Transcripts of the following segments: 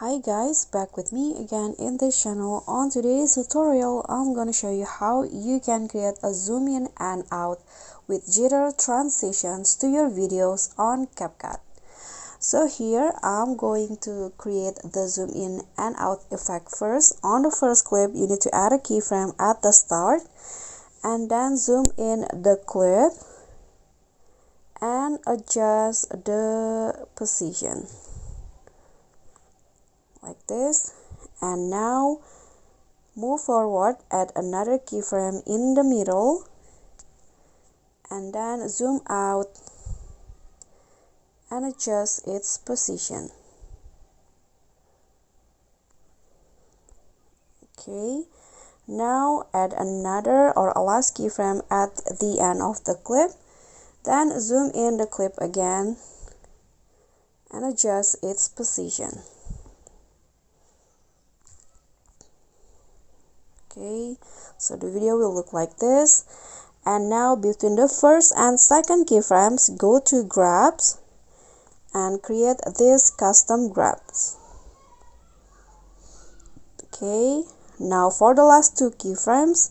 Hi guys, back with me again in this channel. On today's tutorial, I'm gonna show you how you can create a zoom in and out with jitter transitions to your videos on CapCut. So here I'm going to create the zoom in and out effect first. On the first clip, you need to add a keyframe at the start and then zoom in the clip and adjust the position like this. And now move forward, add another keyframe in the middle and then zoom out and adjust its position. Okay, now add another or a last keyframe at the end of the clip, then zoom in the clip again and adjust its position. Okay, so the video will look like this. And now between the first and second keyframes, go to grabs and create these custom grabs. Okay, now for the last two keyframes,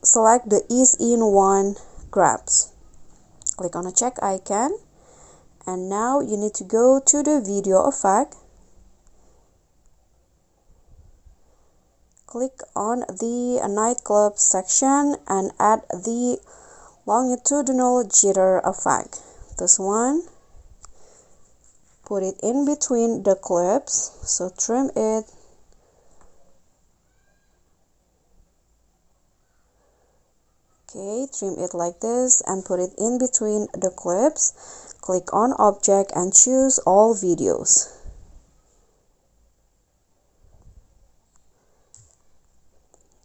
select the ease in one grabs. Click on a check icon, and now you need to go to the video effect. Click on the nightclub section and add the longitudinal jitter effect. This one. Put it in between the clips, so trim it. Okay, trim it like this and put it in between the clips. Click on object and choose all videos.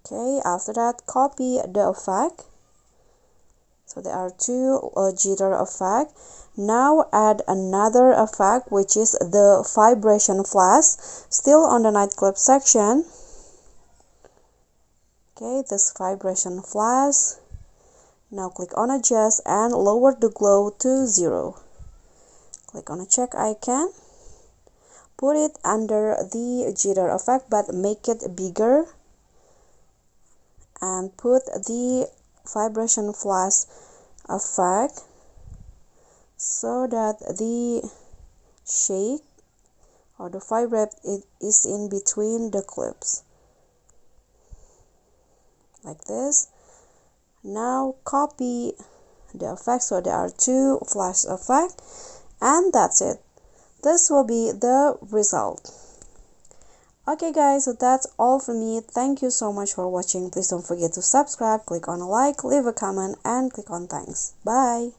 Okay, after that, copy the effect. So there are two jitter effect. Now add another effect, which is the vibration flash, still on the nightclub section. Okay, this vibration flash. Now click on adjust and lower the glow to 0. Click on a check icon. Put it under the jitter effect, but make it bigger. And put the vibration flash effect so that the shake or the vibrate is in between the clips like this. Now copy the effect, so there are two flash effect, and that's it. This will be the result. Okay guys, so that's all from me. Thank you so much for watching. Please don't forget to subscribe, click on a like, leave a comment, and click on thanks. Bye.